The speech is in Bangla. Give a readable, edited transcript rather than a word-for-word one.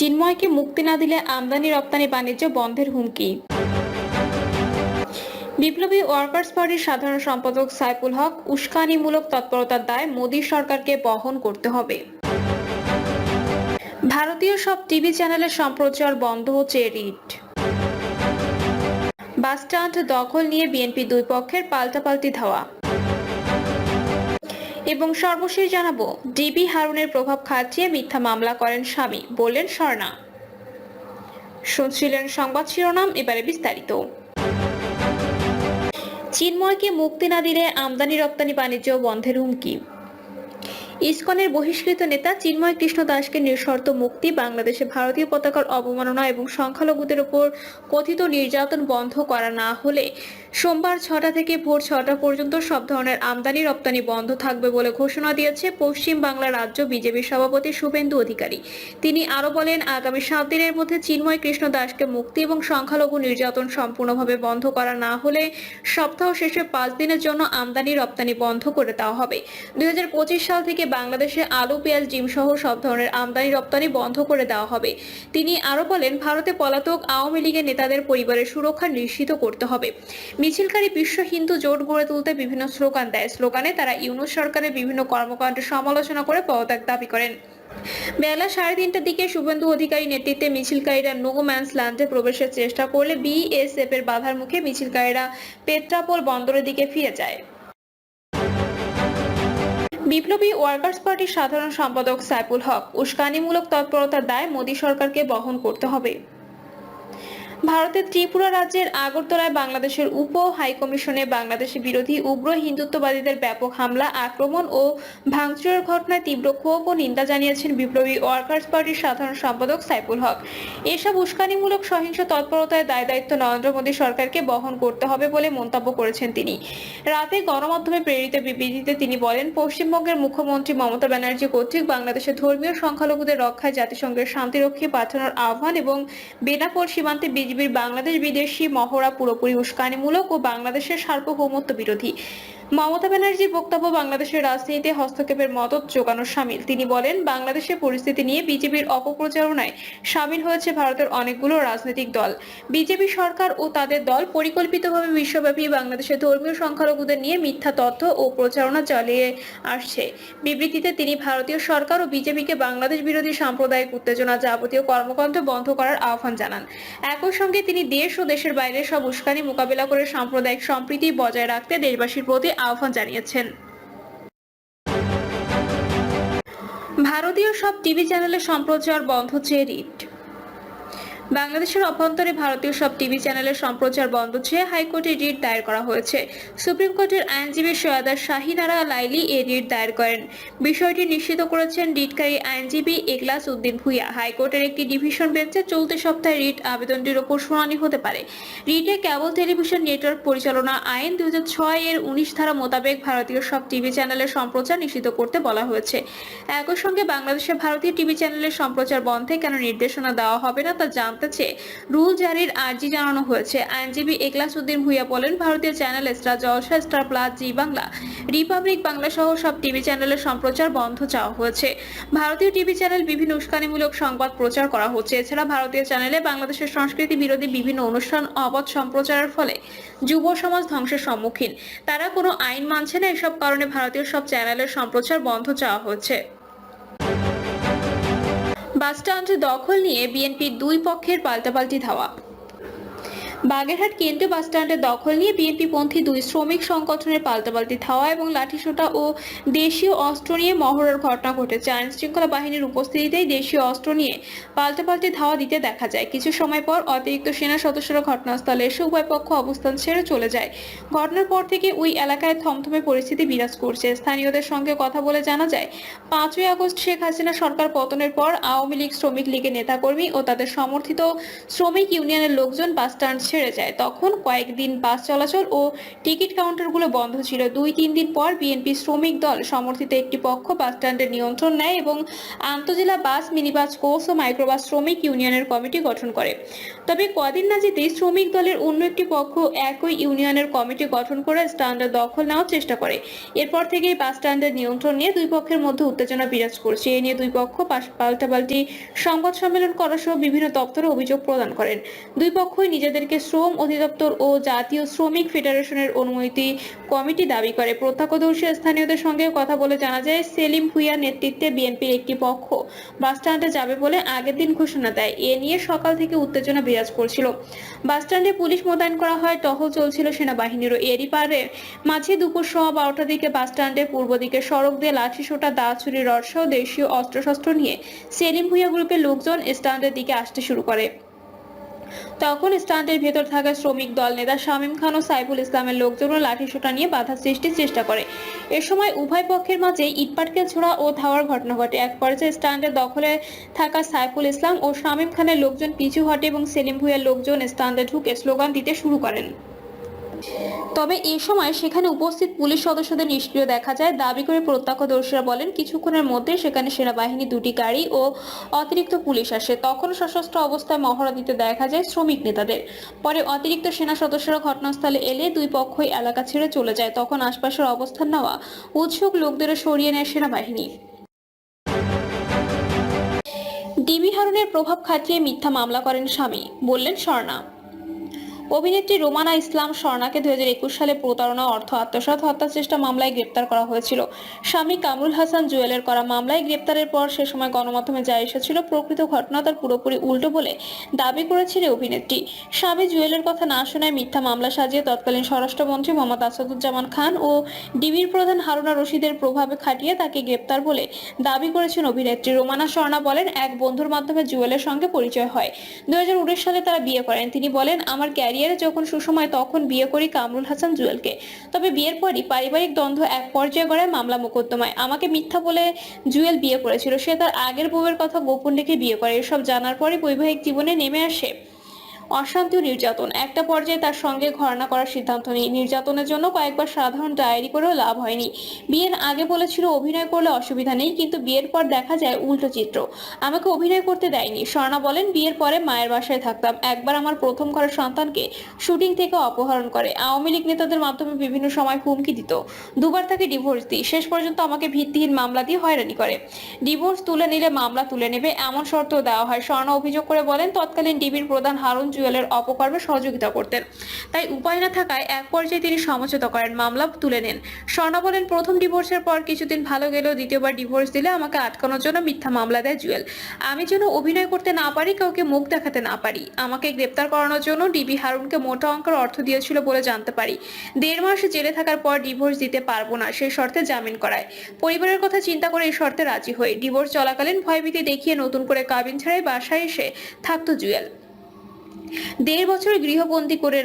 চিন্ময়কে মুক্তি না দিলে আমদানি রপ্তানি বাণিজ্য বন্ধের হুমকি। বিপ্লবী ওয়ার্কার্স পার্টির সাধারণ সম্পাদক সাইফুল হক উস্কানিমূলক তৎপরতার দায় মোদী সরকারকে বহন করতে হবে। ভারতীয় সব টিভি চ্যানেলের সম্প্রচার বন্ধ, চেয়ে রিট। বাসস্ট্যান্ড দখল নিয়ে বিএনপি দুই পক্ষের পাল্টাপাল্টি ধাওয়া। এবং সর্বশেষ জানাবো, ডিবি হারুনের প্রভাব খাটিয়ে মিথ্যা মামলা করেন স্বামী, বললেন স্বর্ণা। শুনছিলেন সংবাদ শিরোনাম, এবারে বিস্তারিত। চিন্ময়কে মুক্তি না দিলে আমদানি রপ্তানি বাণিজ্য বন্ধের হুমকি। ইসকনের বহিষ্কৃত নেতা চিন্ময় কৃষ্ণ দাসকে নিঃশর্ত মুক্তি, বাংলাদেশে ভারতীয় পতাকার অবমাননা এবং সংখ্যালঘুদের উপর কথিত নির্যাতন বন্ধ করা না হলে সোমবার 6টা থেকে ভোর 6টা পর্যন্ত সব ধরনের আমদানি রপ্তানি বন্ধ থাকবে বলে ঘোষণা দিয়েছে পশ্চিম বাংলা রাজ্য বিজেপির সভাপতি শুভেন্দু অধিকারী। তিনি আরো বলেন, আগামী 7 দিনের মধ্যে চিন্ময় কৃষ্ণ দাসকে মুক্তি এবং সংখ্যালঘু নির্যাতন সম্পূর্ণভাবে বন্ধ করা না হলে সপ্তাহ শেষে 5 দিনের জন্য আমদানি রপ্তানি বন্ধ করে দেওয়া হবে। 2025 সাল থেকে বাংলাদেশে আলু, পেঁয়াজ, ডিম সহ সব ধরনের আমদানি রপ্তানি বন্ধ করে দেওয়া হবে। তিনি আরো বলেন, ভারতে পলাতক আওয়ামী লীগের নেতাদের পরিবারের সুরক্ষা নিশ্চিত করতে হবে। মিছিলকারী বিশ্ব হিন্দু জোট গড়ে তুলতে বিভিন্ন স্লোগান দেয়। স্লোগানে তারা ইউনূস সরকারের বিভিন্ন কর্মকাণ্ডের সমালোচনা করে পদত্যাগ দাবি করেন। বেলা 3:30টার দিকে শুভেন্দু অধিকারী নেতৃত্বে মিছিলকারীরা নো ম্যানস ল্যান্ডে প্রবেশের চেষ্টা করলে বিএসএফ এর বাধার মুখে মিছিলকারীরা পেট্রাপোল বন্দরের দিকে ফিরে যায়। বিপ্লবী ওয়ার্কার্স পার্টির সাধারণ সম্পাদক সাইফুল হক উস্কানিমূলক তৎপরতার দায় মোদী সরকারকে বহন করতে হবে। ভারতের ত্রিপুরা রাজ্যের আগরতলায় বাংলাদেশের উপ হাইকমিশনে বাংলাদেশি বিরোধী উগ্র হিন্দুত্ববাদীদের ব্যাপক হামলা, আক্রমণ ও ভাঙচুরের ঘটনায় তীব্র ক্ষোভ ও নিন্দা জানিয়েছেন বিপ্লবী ওয়ার্কার্স পার্টির সাধারণ সম্পাদক সাইফুল হক। এসব উস্কানিমূলক সহিংস তৎপরতায় দায়-দায়িত্ব নরেন্দ্র মোদী সরকারকে বহন করতে হবে বলে মন্তব্য করেছেন তিনি। রাতে গণমাধ্যমে প্রেরিত বিবৃতিতে তিনি বলেন, পশ্চিমবঙ্গের মুখ্যমন্ত্রী মমতা ব্যানার্জি কর্তৃক বাংলাদেশের ধর্মীয় সংখ্যালঘুদের রক্ষায় জাতিসংঘের শান্তিরক্ষী পাঠানোর আহ্বান এবং বেনাপোল সীমান্তে বিজিবির বাংলাদেশ বিদেশি মহড়া পুরোপুরি উস্কানিমূলক ও বাংলাদেশের সার্বভৌমত্ব বিরোধী। মমতা ব্যানার্জির বক্তব্য বাংলাদেশের রাজনীতিতে হস্তক্ষেপের মদত জোগানোর শামিল। তিনি বলেন, বাংলাদেশের পরিস্থিতি নিয়ে বিজেপির অপপ্রচারণায় শামিল হয়েছে ভারতের অনেকগুলো রাজনৈতিক দল। বিজেপি সরকার ও তাদের দল পরিকল্পিতভাবে বিশ্বব্যাপী বাংলাদেশের ধর্মীয় সংখ্যালঘুদের নিয়ে মিথ্যা তথ্য ও প্রচারণা চালিয়ে আসছে। বিবৃতিতে তিনি ভারতীয় সরকার ও বিজেপিকে বাংলাদেশ বিরোধী সাম্প্রদায়িক উত্তেজনা যাবতীয় কর্মকাণ্ড বন্ধ করার আহ্বান জানান। একই সঙ্গে তিনি দেশ ও দেশের বাইরে সব উস্কানি মোকাবিলা করে সাম্প্রদায়িক সম্প্রীতি বজায় রাখতে দেশবাসীর প্রতি আহ্বান জানিয়েছেন। ভারতীয় সব টিভি চ্যানেলের সম্প্রচার বন্ধ, চেয়ে রিট। বাংলাদেশের অভ্যন্তরে ভারতীয় সব টিভি চ্যানেলের সম্প্রচার বন্ধ চেয়ে হাইকোর্টে রিট দায়ের করা হয়েছে। সুপ্রিম কোর্টের আইনজীবী সৈয়দা শাহিনারা লাইলি এই রিট দায়ের করেন। বিষয়টি নিশ্চিত করেছেন রিটকারী আইনজীবী এগলাস উদ্দিন ভুইয়া। হাইকোর্টের একটি ডিভিশন বেঞ্চে চলতি সপ্তাহে রিট আবেদনটির ওপর শুনানি হতে পারে। রিটে কেবল টেলিভিশন নেটওয়ার্ক পরিচালনা আইন 2006 এর 19 ধারা মোতাবেক ভারতীয় সব টিভি চ্যানেলের সম্প্রচার নিষিদ্ধ করতে বলা হয়েছে। একই সঙ্গে বাংলাদেশে ভারতীয় টিভি চ্যানেলের সম্প্রচার বন্ধে কেন নির্দেশনা দেওয়া হবে না তা জানতে চেয়ে রুল জারির আর্জি জানানো হয়েছে। আইনজীবী এগলাস উদ্দিন ভুইয়া বলেন, ভারতীয় চ্যানেল স্টার জলসা, স্টার প্লাস, জি বাংলা, রিপাবলিক বাংলা সহ সব টিভি চ্যানেলের সম্প্রচার বন্ধ চাওয়া হয়েছে। ভারতীয় টিভি চ্যানেল বিভিন্ন উস্কানিমূলক সংবাদ প্রচার করা হচ্ছে। এছাড়া ভারতীয় চ্যানেলে বাংলাদেশের সংস্কৃতি বিরোধী বিভিন্ন অনুষ্ঠান অবাধ সম্প্রচারের ফলে যুব সমাজ ধ্বংসের সম্মুখীন। তারা কোনো আইন মানছে না। এসব কারণে ভারতীয় সব চ্যানেলের সম্প্রচার বন্ধ চাওয়া হচ্ছে। বাসস্ট্যান্ড দখল নিয়ে বিএনপির দুই পক্ষের পাল্টাপাল্টি ধাওয়া। বাগেরহাট কেন্দ্রীয় বাসস্ট্যান্ডের দখল নিয়ে বিএনপি পন্থী দুই শ্রমিক সংগঠনের পাল্টাপাল্টি ধাওয়া এবং লাঠিসোঁটা ও দেশীয় অস্ত্র নিয়ে মহড়ার ঘটনা ঘটেছে। আইন শৃঙ্খলা বাহিনীর উপস্থিতিতেই দেশীয় অস্ত্র নিয়ে পাল্টাপাল্টি ধাওয়া দিতে দেখা যায়। কিছু সময় পর অতিরিক্ত সেনা সদস্যরা ঘটনাস্থলে এসে উভয় পক্ষ অবস্থান ছেড়ে চলে যায়। ঘটনার পর থেকে ওই এলাকায় থমথমে পরিস্থিতি বিরাজ করছে। স্থানীয়দের সঙ্গে কথা বলে জানা যায়, 5ই আগস্ট শেখ হাসিনা সরকার পতনের পর আওয়ামী লীগ, শ্রমিক লীগের নেতাকর্মী ও তাদের সমর্থিত শ্রমিক ইউনিয়নের লোকজন বাসস্ট্যান্ড ছেড়ে যায়। তখন কয়েকদিন বাস চলাচল ও টিকিট কাউন্টারগুলো বন্ধ ছিল। 2-3 দিন পর বিএনপি শ্রমিক দল সমর্থিত একটি পক্ষ বাসস্ট্যান্ডের নিয়ন্ত্রণ নেয় এবং আন্তজেলা বাস, মিনিবাস, কোচ ও মাইক্রোবাস শ্রমিক ইউনিয়নের কমিটি গঠন করে। তবে কদিন না যেতেই শ্রমিক দলের অন্য একটি পক্ষ একই ইউনিয়নের কমিটি গঠন করে স্ট্যান্ডের দখল নেওয়ার চেষ্টা করে। এরপর থেকেই বাস স্ট্যান্ডের নিয়ন্ত্রণ নিয়ে দুই পক্ষের মধ্যে উত্তেজনা বিরাজ করছে। এ নিয়ে দুই পক্ষ পাল্টাপাল্টি সংবাদ সম্মেলন করা সহ বিভিন্ন দপ্তরে অভিযোগ প্রদান করেন। দুই পক্ষই নিজেদেরকে শ্রম অধিদপ্তর ও জাতীয় শ্রমিক ফেডারেশনের অনুমতি কমিটি দাবি করে। প্রত্যক্ষদর্শী স্থানীয়দের সঙ্গে কথা বলে জানা যায়, সেলিম ভুঁইয়ার নেতৃত্বে বিএনপির একটি পক্ষ বাসস্ট্যান্ডে যাবে বলে আগের দিন ঘোষণা দেয়। এ নিয়ে সকাল থেকে উত্তেজনা বিরাজ করছিল। বাসস্ট্যান্ডে পুলিশ মোতায়েন করা হয়, টহল চলছিল সেনাবাহিনীরও। এরই পারে মাঝে দুপুর 12:15টার দিকে বাসস্ট্যান্ডের পূর্ব দিকে সড়ক দিয়ে লাঠিসোঁটা, দা, ছুরি, রডসহ দেশীয় অস্ত্রশস্ত্র নিয়ে সেলিম ভুঁইয়া গ্রুপের লোকজন স্ট্যান্ডের দিকে আসতে শুরু করে। তখন স্ট্যান্ডের ভেতর থাকা শ্রমিক দল নেতা শামীম খান ও সাইফুল ইসলামের লোকজনও লাঠিসোঁটা নিয়ে বাধা সৃষ্টির চেষ্টা করে। এ সময় উভয় পক্ষের মাঝে ইটপাটকেল ছোড়া ও ধাওয়ার ঘটনা ঘটে। এক পর্যায়ে স্ট্যান্ডের দখলে থাকা সাইফুল ইসলাম ও শামীম খানের লোকজন পিছু হটে এবং সেলিম ভুঁইয়ার লোকজন স্ট্যান্ডে ঢুকে স্লোগান দিতে শুরু করেন। তবে এ সময় সেখানে উপস্থিত পুলিশ সদস্যদের নিষ্ক্রিয় দেখা যায়। দাবি করে প্রত্যক্ষদর্শীরা বলেন, কিছুক্ষণের মধ্যে সেখানে সেনাবাহিনী, 2টি গাড়ি ও অতিরিক্ত পুলিশ আসে। তখন সশস্ত্র অবস্থায় মহড়া দিতে দেখা যায় শ্রমিক নেতাদের। পরে অতিরিক্ত সেনা সদস্যরা ঘটনাস্থলে এলে দুই পক্ষই এলাকা ছেড়ে চলে যায়। তখন আশপাশের অবস্থান নেওয়া উৎসুক লোকদের সরিয়ে নেয় সেনাবাহিনী। ডিবি হারুনের প্রভাব খাটিয়ে মিথ্যা মামলা করেন স্বামী, বললেন স্বর্ণা। অভিনেত্রী রোমানা ইসলাম স্বর্ণাকে 2021 সালে প্রতারণা, অর্থ আত্মসাৎ, হত্যা চেষ্টা মামলায় গ্রেপ্তার করা হয়েছিল। স্বামী কামরুল হাসান জুয়েলের করা মামলায় গ্রেপ্তারের পর সে সময় গণমাধ্যমে যা এসেছিল প্রকৃত ঘটনা তার পুরোপুরি উল্টো বলে দাবি করেছিলেন অভিনেত্রী। স্বামী জুয়েলের কথা না শোনায় মিথ্যা মামলা সাজিয়ে তৎকালীন স্বরাষ্ট্রমন্ত্রী মোহাম্মদ আসাদুজ্জামান খান ও ডিবির প্রধান হারুনা রশিদের প্রভাবে খাটিয়ে তাকে গ্রেপ্তার বলে দাবি করেছেন অভিনেত্রী। রোমানা স্বর্ণা বলেন, এক বন্ধুর মাধ্যমে জুয়েলের সঙ্গে পরিচয় হয়। 2019 সালে তারা বিয়ে করেন। তিনি বলেন, আমার ক্যারিয়ারে যখন সুসময় তখন বিয়ে করি কামরুল হাসান জুয়েলকে। তবে বিয়ের পরই পারিবারিক দ্বন্দ্ব এক পর্যায়ে গড়ায় মামলা মোকদ্দমায়। আমাকে মিথ্যা বলে জুয়েল বিয়ে করেছিল। সে তার আগের বউয়ের কথা গোপন রেখে বিয়ে করে। এসব জানার পরে বৈবাহিক জীবনে নেমে আসে অশান্তি ও নির্যাতন। একটা পর্যায়ে তার সঙ্গে ঘটনা করার সিদ্ধান্ত নিই। নির্যাতনের জন্য কয়েকবার সাধারণ ডায়েরি করেও লাভ হয়নি। বিয়ের আগে বলেছিল অভিনয় করলে অসুবিধা নেই, কিন্তু বিয়ের পর দেখা যায় উল্টো চিত্র। আমাকে অভিনয় করতে দেয়নি। স্বর্ণা বলেন, বিয়ের পরে মায়ের বাসায় থাকতাম। একবার আমার প্রথম ঘরের সন্তানকে শুটিং থেকে অপহরণ করে। আওয়ামী লীগ নেতাদের মাধ্যমে বিভিন্ন সময় হুমকি দিত। দুবার তাকে ডিভোর্স দিই। শেষ পর্যন্ত আমাকে ভিত্তিহীন মামলা দিয়ে হয়রানি করে। ডিভোর্স তুলে নিলে মামলা তুলে নেবে এমন শর্তও দেওয়া হয়। স্বর্ণা অভিযোগ করে বলেন, তৎকালীন ডিবির প্রধান হারুন জুয়েলের অপকর্মে সহযোগিতা করতেন। তাই উপায় না থাকায় এক পর্যায়ে তিনি সমঝোতা করেন, মামলা তুলে নেন। স্বর্ণা বলেন, প্রথম ডিভোর্সের পর কিছুদিন ভালো গেলেও দ্বিতীয়বার ডিভোর্স দিলে আমাকে আটকানোর জন্য মিথ্যা মামলা দেয় জুয়েল। আমি যেন অভিনয় করতে না পারি, কাউকে মুখ দেখাতে না পারি। আমাকে গ্রেপ্তার করানোর জন্য ডিবি হারুনকে মোটা অঙ্কের অর্থ দিয়েছিল বলে জানতে পারি। 1.5 মাস জেলে থাকার পর ডিভোর্স দিতে পারবো না, সেই শর্তে জামিন করায়। পরিবারের কথা চিন্তা করে এই শর্তে রাজি হই। ডিভোর্স চলাকালীন ভয়ভীতি দেখিয়ে নতুন করে কাবিন ছাড়াই বাসায় এসে থাকতো জুয়েল। 1.5 বছর গৃহবন্দী করে